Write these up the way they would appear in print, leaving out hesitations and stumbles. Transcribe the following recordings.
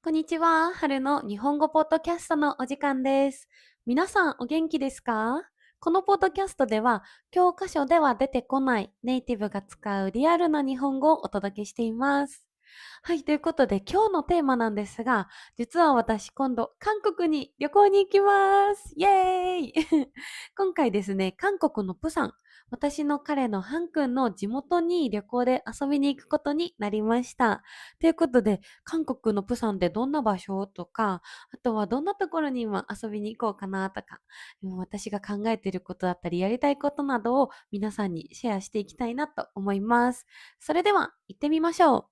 こんにちは。春の日本語ポッドキャストのお時間です。皆さんお元気ですか？このポッドキャストでは教科書では出てこないネイティブが使うリアルな日本語をお届けしています。はい、ということで今日のテーマなんですが、実は私今度韓国に旅行に行きます。イエーイ今回ですね、韓国のプサン、私の彼のハン君の地元に旅行で遊びに行くことになりました。ということで、韓国のプサンでどんな場所とか、あとはどんなところに今遊びに行こうかなとか、今私が考えていることだったりやりたいことなどを皆さんにシェアしていきたいなと思います。それでは行ってみましょう。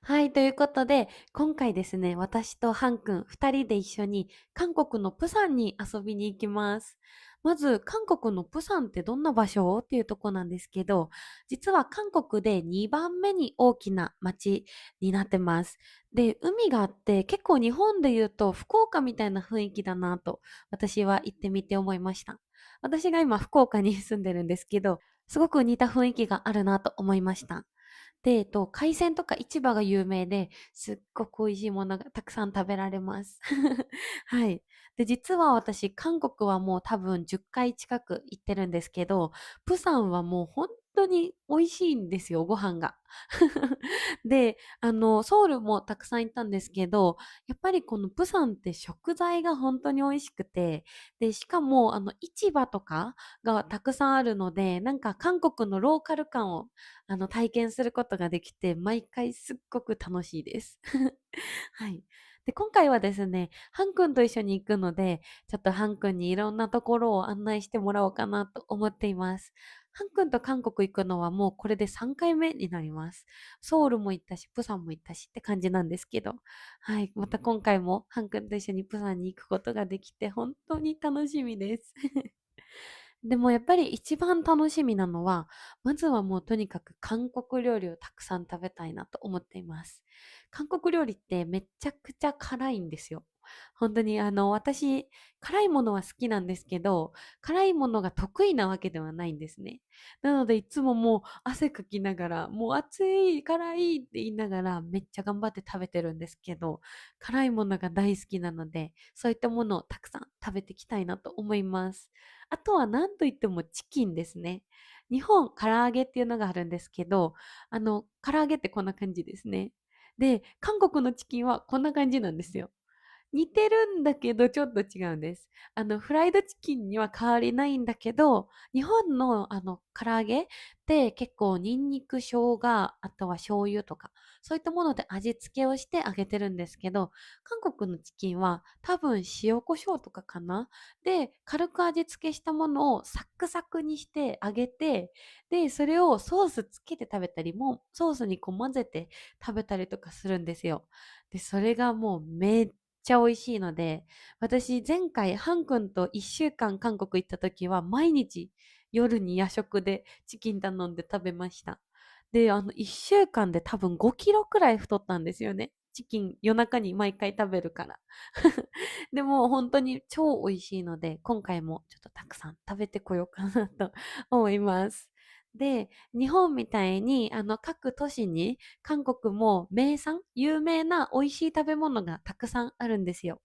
はい、ということで、今回ですね、私とハン君二人で一緒に韓国のプサンに遊びに行きます。まず、韓国のプサンってどんな場所っていうとこなんですけど、実は韓国で2番目に大きな街になってます。で、海があって結構日本で言うと福岡みたいな雰囲気だなと私は行ってみて思いました。私が今福岡に住んでるんですけど、すごく似た雰囲気があるなと思いました。で、海鮮とか市場が有名で、すっごく美味しいものがたくさん食べられます。はい。で、実は私、韓国はもう多分10回近く行ってるんですけど、プサンはもう本当に美味しいんですよ、ご飯が。で、ソウルもたくさん行ったんですけど、やっぱりこのプサンって食材が本当に美味しくて、で、しかも、市場とかがたくさんあるので、なんか韓国のローカル感を体験することができて、毎回すっごく楽しいです。はい。で、今回はですね、ハン君と一緒に行くので、ちょっとハン君にいろんなところを案内してもらおうかなと思っています。ハン君と韓国行くのはもうこれで3回目になります。ソウルも行ったし、プサンも行ったしって感じなんですけど、はい。また今回もハン君と一緒にプサンに行くことができて、本当に楽しみです。でもやっぱり一番楽しみなのは、まずはもうとにかく韓国料理をたくさん食べたいなと思っています。韓国料理ってめちゃくちゃ辛いんですよ。本当に私、辛いものは好きなんですけど、辛いものが得意なわけではないんですね。なのでいつももう汗かきながら、もう暑い、辛いって言いながらめっちゃ頑張って食べてるんですけど、辛いものが大好きなので、そういったものをたくさん食べていきたいなと思います。あとは何と言ってもチキンですね。日本、唐揚げっていうのがあるんですけど、唐揚げってこんな感じですね。で、韓国のチキンはこんな感じなんですよ。似てるんだけど、ちょっと違うんです。フライドチキンには変わりないんだけど、日本の唐揚げって結構ニンニク、生姜、あとは醤油とか、そういったもので味付けをして揚げてるんですけど、韓国のチキンは多分塩コショウとかかなで、軽く味付けしたものをサクサクにして揚げて、で、それをソースつけて食べたりも、ソースにこう混ぜて食べたりとかするんですよ。で、それがもうめっちゃ美味しいので、私前回ハン君と1週間韓国行った時は毎日夜に夜食でチキン頼んで食べました。で、1週間で多分5キロくらい太ったんですよね。チキン夜中に毎回食べるから。でも本当に超美味しいので、今回もちょっとたくさん食べてこようかなと思います。で、日本みたいに各都市に韓国も名産、有名な美味しい食べ物がたくさんあるんですよ。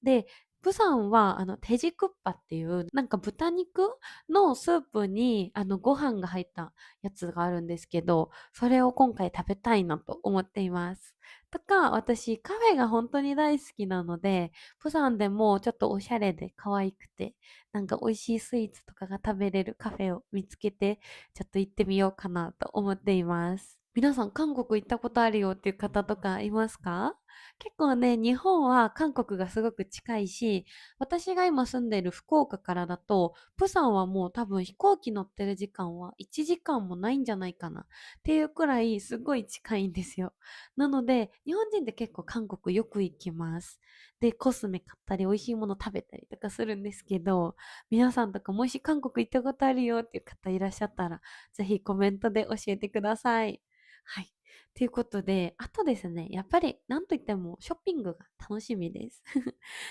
で、プサンは、テジクッパっていう、なんか豚肉のスープに、ご飯が入ったやつがあるんですけど、それを今回食べたいなと思っています。とか、私、カフェが本当に大好きなので、プサンでもちょっとおしゃれで可愛くて、なんか美味しいスイーツとかが食べれるカフェを見つけて、ちょっと行ってみようかなと思っています。皆さん、韓国行ったことあるよっていう方とかいますか？結構ね、日本は韓国がすごく近いし、私が今住んでいる福岡からだと、プサンはもう多分飛行機乗ってる時間は1時間もないんじゃないかなっていうくらいすごい近いんですよ。なので、日本人って結構韓国よく行きます。で、コスメ買ったり美味しいもの食べたりとかするんですけど、皆さんとかもし韓国行ったことあるよっていう方いらっしゃったら、ぜひコメントで教えてください。はい。ということで、あとですね、やっぱりなんといってもショッピングが楽しみです。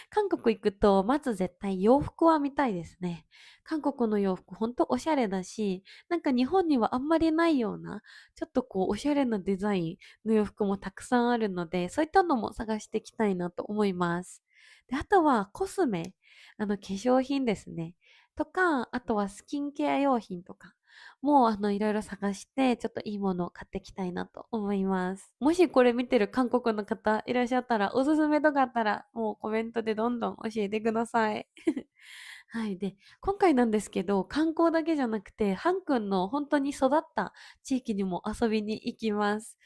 韓国行くと、まず絶対洋服は見たいですね。韓国の洋服ほんとおしゃれだし、なんか日本にはあんまりないような、ちょっとこうおしゃれなデザインの洋服もたくさんあるので、そういったのも探していきたいなと思います。で、あとはコスメ、化粧品ですね。とか、あとはスキンケア用品とか。もういろいろ探して、ちょっといいものを買っていきたいなと思います。もしこれ見てる韓国の方いらっしゃったら、おすすめとかあったら、もうコメントでどんどん教えてください。はい。で、今回なんですけど、観光だけじゃなくて、ハン君の本当に育った地域にも遊びに行きます。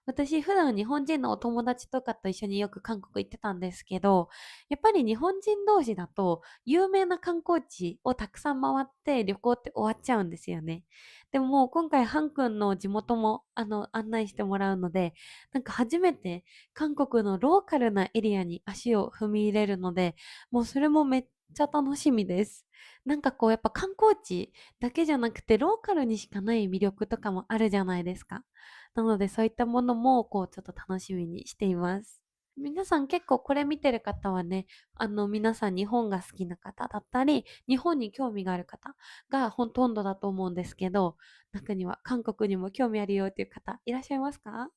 私普段日本人のお友達とかと一緒によく韓国行ってたんですけど、やっぱり日本人同士だと、有名な観光地をたくさん回って旅行って終わっちゃうんですよね。でももう今回ハン君の地元も案内してもらうので、なんか初めて韓国のローカルなエリアに足を踏み入れるので、もうそれもめっちゃ楽しみです。なんかこうやっぱ観光地だけじゃなくてローカルにしかない魅力とかもあるじゃないですか。なのでそういったものもこうちょっと楽しみにしています。皆さん結構これ見てる方はね、皆さん日本が好きな方だったり、日本に興味がある方がほとんどだと思うんですけど、中には韓国にも興味あるよっていう方いらっしゃいますか？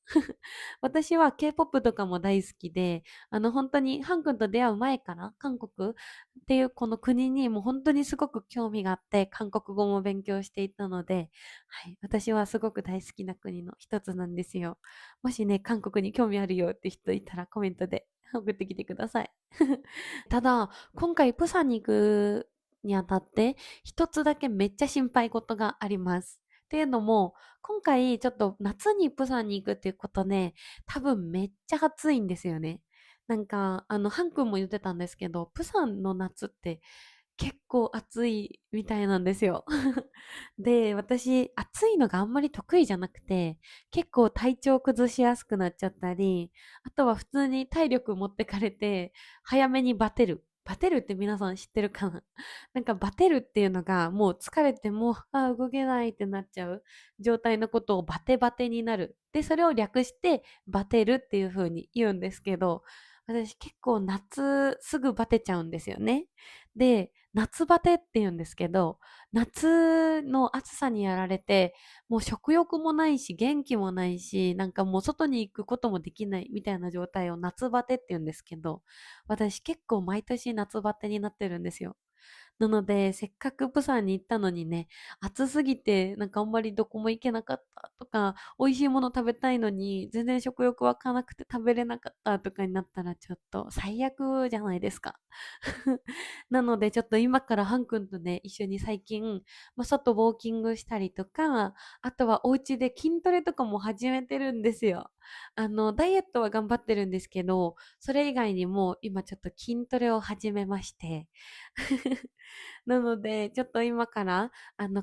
私は K-POP とかも大好きで、本当にハン君と出会う前から韓国っていうこの国にもう本当にすごく興味があって、韓国語も勉強していたので、はい、私はすごく大好きな国の一つなんですよ。もしね、韓国に興味あるよって人いたらコメントで送ってきてください。ただ、今回プサンに行くにあたって、一つだけめっちゃ心配事があります。っていうのも、今回ちょっと夏にプサンに行くっていうことね、多分めっちゃ暑いんですよね。なんか、ハン君も言ってたんですけど、プサンの夏って結構暑いみたいなんですよ。で、私、暑いのがあんまり得意じゃなくて、結構体調崩しやすくなっちゃったり、あとは普通に体力持ってかれて、早めにバテる。バテるって皆さん知ってるかな？なんかバテるっていうのがもう疲れても、動けないってなっちゃう状態のことをバテバテになる。で、それを略してバテるっていう風に言うんですけど、私結構夏すぐバテちゃうんですよね。で、夏バテって言うんですけど、夏の暑さにやられて、もう食欲もないし、元気もないし、なんかもう外に行くこともできないみたいな状態を夏バテって言うんですけど、私結構毎年夏バテになってるんですよ。なので、せっかくプサンに行ったのにね、暑すぎて、なんかあんまりどこも行けなかったとか、美味しいもの食べたいのに、全然食欲湧かなくて食べれなかったとかになったら、ちょっと最悪じゃないですか。なので、ちょっと今からハン君とね、一緒に最近、外ウォーキングしたりとか、あとはお家で筋トレとかも始めてるんですよ。ダイエットは頑張ってるんですけど、それ以外にも今ちょっと筋トレを始めまして、なので、ちょっと今から、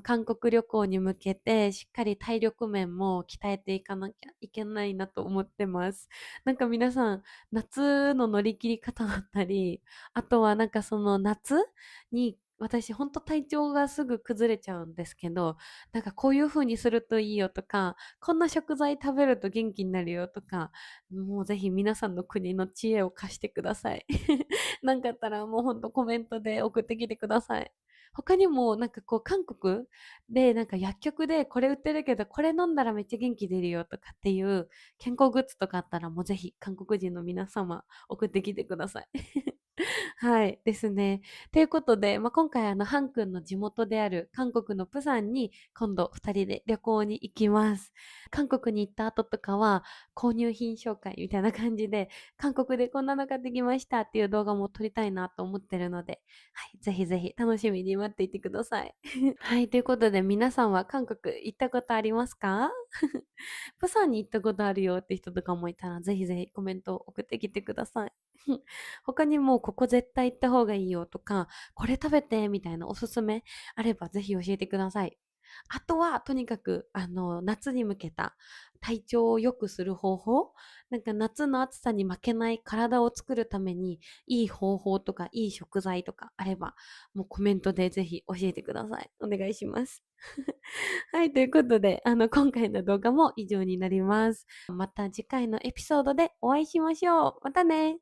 韓国旅行に向けて、しっかり体力面も鍛えていかなきゃいけないなと思ってます。なんか皆さん、夏の乗り切り方だったり、あとはなんかその夏に、私ほんと体調がすぐ崩れちゃうんですけど、なんかこういう風にするといいよとか、こんな食材食べると元気になるよとか、もうぜひ皆さんの国の知恵を貸してください。なんかあったらもうほんとコメントで送ってきてください。他にもなんかこう韓国でなんか薬局でこれ売ってるけどこれ飲んだらめっちゃ元気出るよとかっていう健康グッズとかあったらもうぜひ韓国人の皆様送ってきてください。はいですね。ということで、今回ハン君の地元である韓国のプサンに今度二人で旅行に行きます。韓国に行った後とかは購入品紹介みたいな感じで、韓国でこんなの買ってきましたっていう動画も撮りたいなと思ってるので、はい、ぜひぜひ楽しみに待っていてください。はい、ということで皆さんは韓国行ったことありますか？プサンに行ったことあるよって人とかもいたら、ぜひぜひコメントを送ってきてください。他にもここ絶対行った方がいいよとか、これ食べてみたいなおすすめあればぜひ教えてください。あとは、とにかく、夏に向けた体調を良くする方法、なんか夏の暑さに負けない体を作るために、いい方法とか、いい食材とかあれば、もうコメントでぜひ教えてください。お願いします。はい、ということで、今回の動画も以上になります。また次回のエピソードでお会いしましょう。またね